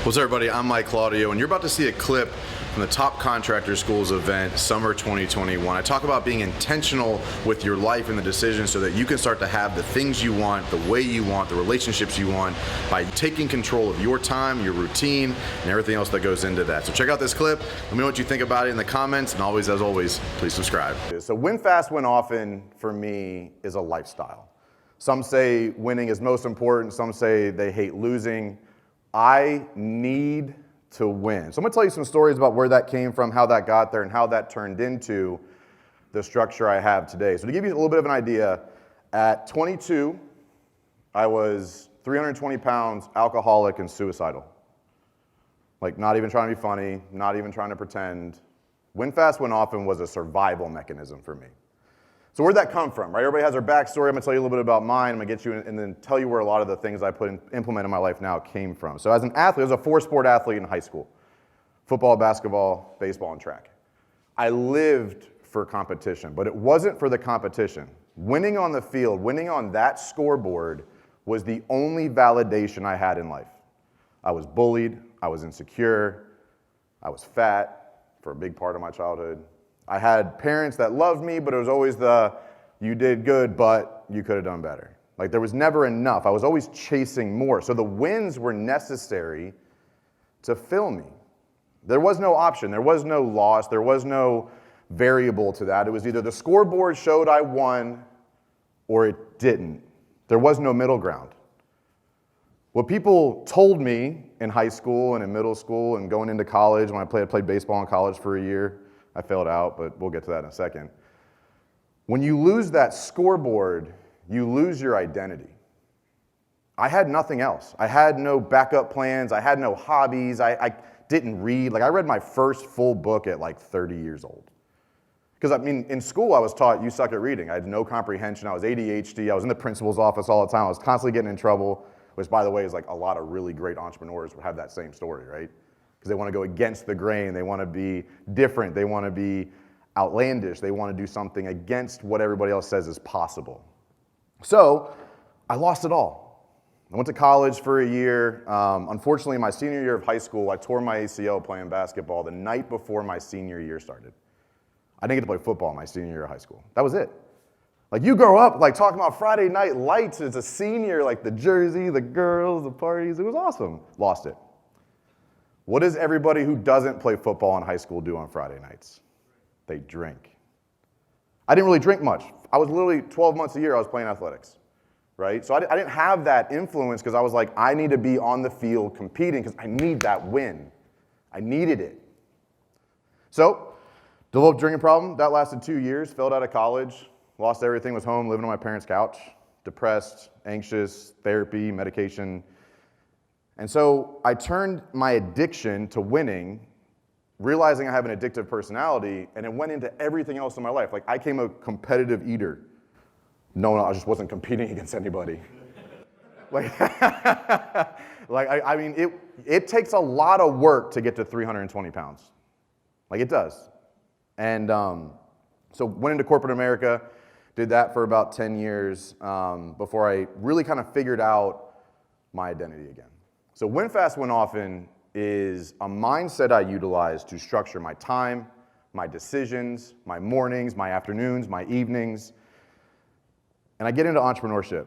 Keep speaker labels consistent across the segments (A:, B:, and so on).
A: What's up, everybody? I'm Mike Claudio, and you're about to see a clip from the Top Contractor Schools event, Summer 2021. I talk about being intentional with your life and the decisions so that you can start to have the things you want, the way you want, the relationships you want by taking control of your time, your routine, and everything else that goes into that. So check out this clip. Let me know what you think about it in the comments, and always, as always, please subscribe. So win fast, win often, for me, is a lifestyle. Some say winning is most important. Some say they hate losing. I need to win. So I'm gonna tell you some stories about where that came from, how that got there, and how that turned into the structure I have today. So to give you a little bit of an idea, at 22, I was 320 pounds, alcoholic, and suicidal. Like, not even trying to be funny, not even trying to pretend. Win fast, win often was a survival mechanism for me. So where'd that come from, right? Everybody has their backstory. I'm gonna tell you a little bit about mine. I'm gonna get you in, and then tell you where a lot of the things I implement in my life now came from. So as an athlete, I was a 4-sport athlete in high school. Football, basketball, baseball, and track. I lived for competition, but it wasn't for the competition. Winning on the field, winning on that scoreboard was the only validation I had in life. I was bullied, I was insecure, I was fat for a big part of my childhood. I had parents that loved me, but it was always you did good, but you could have done better. Like, there was never enough. I was always chasing more. So the wins were necessary to fill me. There was no option. There was no loss. There was no variable to that. It was either the scoreboard showed I won or it didn't. There was no middle ground. What people told me in high school and in middle school and going into college, when I played baseball in college for a year, I failed out, but we'll get to that in a second. When you lose that scoreboard, you lose your identity. I had nothing else. I had no backup plans. I had no hobbies. I didn't read. Like, I read my first full book at like 30 years old. Because, I mean, in school I was taught you suck at reading. I had no comprehension. I was ADHD. I was in the principal's office all the time. I was constantly getting in trouble, which, by the way, is like a lot of really great entrepreneurs would have that same story, right? Because they want to go against the grain, they want to be different, they want to be outlandish, they want to do something against what everybody else says is possible. So I lost it all. I went to college for a year. Unfortunately, my senior year of high school, I tore my ACL playing basketball the night before my senior year started. I didn't get to play football my senior year of high school. That was it. Like, you grow up like talking about Friday night lights as a senior, like the jersey, the girls, the parties. It was awesome. Lost it. What does everybody who doesn't play football in high school do on Friday nights? They drink. I didn't really drink much. I was literally 12 months a year I was playing athletics, right? So I didn't have that influence because I was like, I need to be on the field competing because I need that win. I needed it. So, developed a drinking problem. That lasted 2 years. Failed out of college. Lost everything. Was home living on my parents' couch. Depressed, anxious, therapy, medication. And so I turned my addiction to winning, realizing I have an addictive personality, and it went into everything else in my life. Like, I became a competitive eater. No, I just wasn't competing against anybody. I mean, it takes a lot of work to get to 320 pounds. Like, it does. And so went into corporate America, did that for about 10 years before I really kind of figured out my identity again. So win fast, win often is a mindset I utilize to structure my time, my decisions, my mornings, my afternoons, my evenings. And I get into entrepreneurship.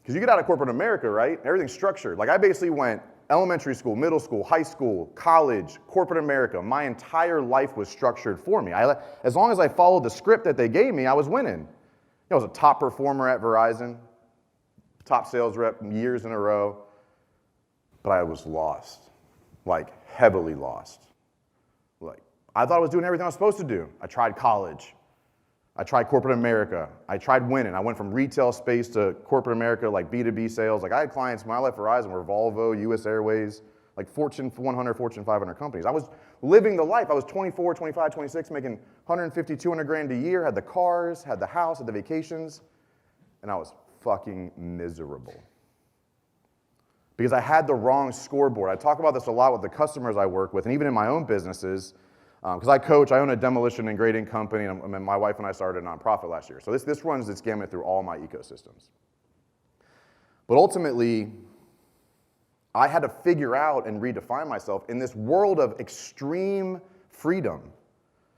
A: Because you get out of corporate America, right? Everything's structured. Like, I basically went elementary school, middle school, high school, college, corporate America. My entire life was structured for me. As long as I followed the script that they gave me, I was winning. I was a top performer at Verizon, top sales rep years in a row. But I was lost, like heavily lost. Like, I thought I was doing everything I was supposed to do. I tried college. I tried corporate America. I tried winning. I went from retail space to corporate America, like B2B sales. Like, I had clients when I left Verizon were Volvo, US Airways, like Fortune 100, Fortune 500 companies. I was living the life. I was 24, 25, 26, making 150, 200 grand a year, had the cars, had the house, had the vacations, and I was fucking miserable. Because I had the wrong scoreboard. I talk about this a lot with the customers I work with, and even in my own businesses, because I own a demolition and grading company, and my wife and I started a nonprofit last year. So this runs its gamut through all my ecosystems. But ultimately, I had to figure out and redefine myself in this world of extreme freedom.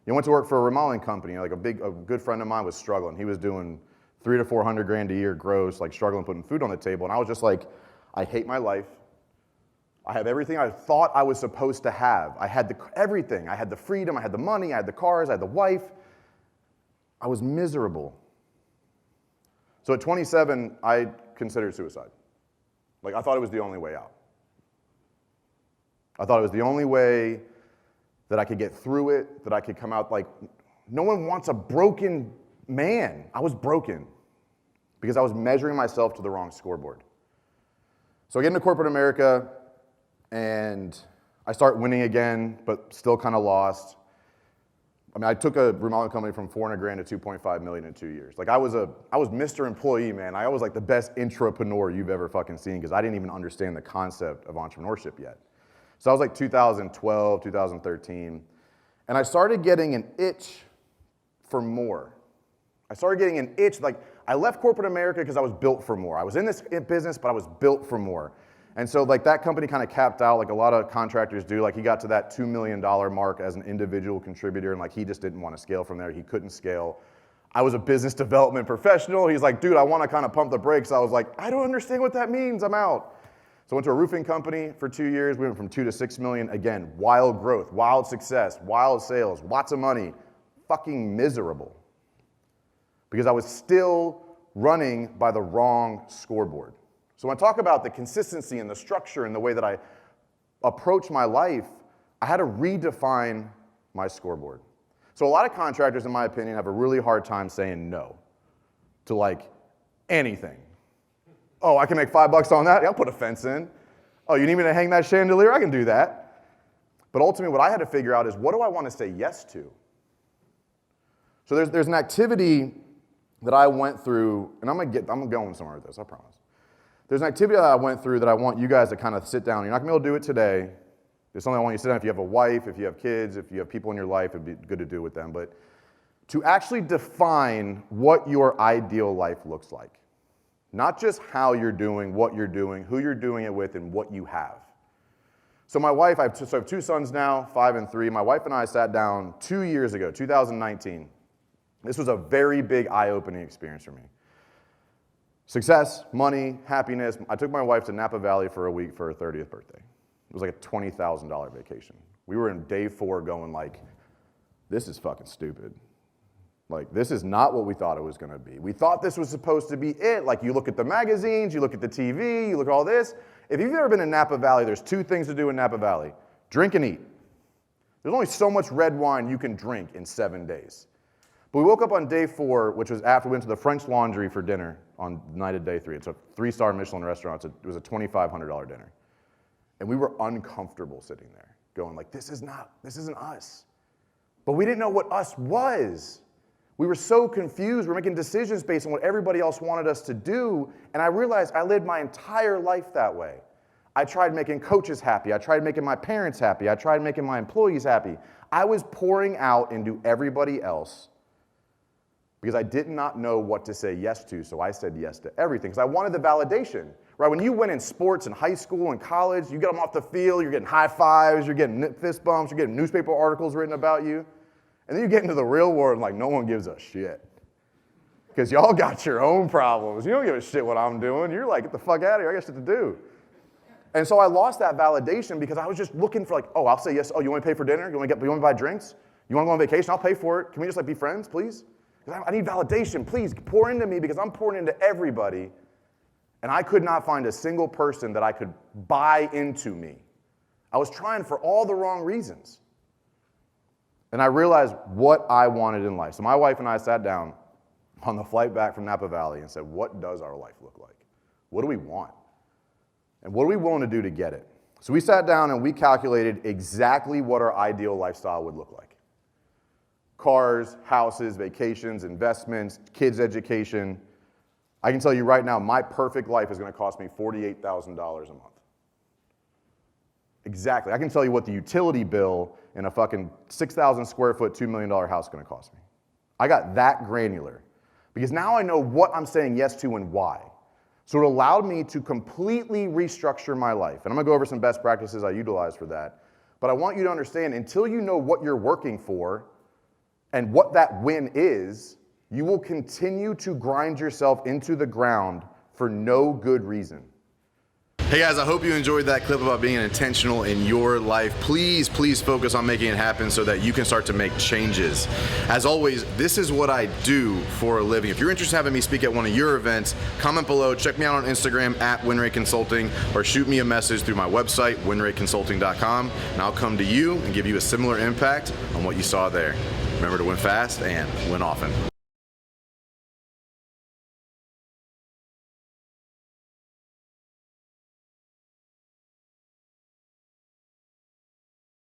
A: You went to work for a remodeling company, like a good friend of mine was struggling. He was doing $300 to $400 a year gross, like struggling putting food on the table. And I was just like, I hate my life. I have everything I thought I was supposed to have. I had everything. I had the freedom, I had the money, I had the cars, I had the wife. I was miserable. So at 27, I considered suicide. Like, I thought it was the only way out. I thought it was the only way that I could get through it, that I could come out like, no one wants a broken man. I was broken because I was measuring myself to the wrong scoreboard. So I get into corporate America, and I start winning again, but still kind of lost. I mean, I took a remodeling company from $400,000 to $2.5 million in 2 years. Like, I was Mr. Employee, man. I was like the best entrepreneur you've ever fucking seen because I didn't even understand the concept of entrepreneurship yet. So I was like 2012, 2013, and I started getting an itch for more. I started getting an itch, like, I left corporate America because I was built for more. I was in this business, but I was built for more. And so like that company kind of capped out like a lot of contractors do. Like he got to that $2 million mark as an individual contributor, and like he just didn't want to scale from there. He couldn't scale. I was a business development professional. He's like, dude, I want to kind of pump the brakes. I was like, I don't understand what that means. I'm out. So I went to a roofing company for 2 years. We went from 2 to 6 million. Again, wild growth, wild success, wild sales, lots of money, fucking miserable. Because I was still running by the wrong scoreboard. So when I talk about the consistency and the structure and the way that I approach my life, I had to redefine my scoreboard. So a lot of contractors, in my opinion, have a really hard time saying no to like anything. Oh, I can make $5 on that? Yeah, I'll put a fence in. Oh, you need me to hang that chandelier? I can do that. But ultimately, what I had to figure out is, what do I want to say yes to? So there's an activity that I went through, and I'm going somewhere with this, I promise. There's an activity that I went through that I want you guys to kind of sit down. You're not going to be able to do it today. There's something I want you to sit down. If you have a wife, if you have kids, if you have people in your life, it'd be good to do with them. But to actually define what your ideal life looks like. Not just how you're doing, what you're doing, who you're doing it with, and what you have. So my wife, I have 2 sons now, 5 and 3. My wife and I sat down 2 years ago, 2019. This was a very big eye-opening experience for me. Success, money, happiness. I took my wife to Napa Valley for a week for her 30th birthday. It was like a $20,000 vacation. We were in day 4 going like, this is fucking stupid. Like, this is not what we thought it was gonna be. We thought this was supposed to be it. Like, you look at the magazines, you look at the TV, you look at all this. If you've ever been in Napa Valley, there's 2 things to do in Napa Valley. Drink and eat. There's only so much red wine you can drink in 7 days. But we woke up on day 4, which was after we went to the French Laundry for dinner on night of day 3. It's a 3-star Michelin restaurant. It was a $2,500 dinner. And we were uncomfortable sitting there, going like, this isn't us. But we didn't know what us was. We were so confused. We're making decisions based on what everybody else wanted us to do. And I realized I lived my entire life that way. I tried making coaches happy. I tried making my parents happy. I tried making my employees happy. I was pouring out into everybody else because I did not know what to say yes to, so I said yes to everything because I wanted the validation. Right? When you win in sports in high school and college, you get them off the field, you're getting high fives, you're getting fist bumps, you're getting newspaper articles written about you. And then you get into the real world and like no one gives a shit. Because y'all got your own problems. You don't give a shit what I'm doing. You're like, get the fuck out of here, I got shit to do. And so I lost that validation because I was just looking for like, oh, I'll say yes. Oh, you want me to pay for dinner? You want me to buy drinks? You want to go on vacation? I'll pay for it. Can we just like be friends, please? I need validation. Please pour into me because I'm pouring into everybody. And I could not find a single person that I could buy into me. I was trying for all the wrong reasons. And I realized what I wanted in life. So my wife and I sat down on the flight back from Napa Valley and said, what does our life look like? What do we want? And what are we willing to do to get it? So we sat down and we calculated exactly what our ideal lifestyle would look like. Cars, houses, vacations, investments, kids' education. I can tell you right now, my perfect life is going to cost me $48,000 a month. Exactly. I can tell you what the utility bill in a fucking 6,000 square foot, $2 million house is going to cost me. I got that granular. Because now I know what I'm saying yes to and why. So it allowed me to completely restructure my life. And I'm gonna go over some best practices I utilize for that. But I want you to understand, until you know what you're working for and what that win is, you will continue to grind yourself into the ground for no good reason. Hey guys, I hope you enjoyed that clip about being intentional in your life. Please, please focus on making it happen so that you can start to make changes. As always, this is what I do for a living. If you're interested in having me speak at one of your events, comment below, check me out on Instagram at WinRate Consulting, or shoot me a message through my website, winrateconsulting.com, and I'll come to you and give you a similar impact on what you saw there. Remember to win fast and win often.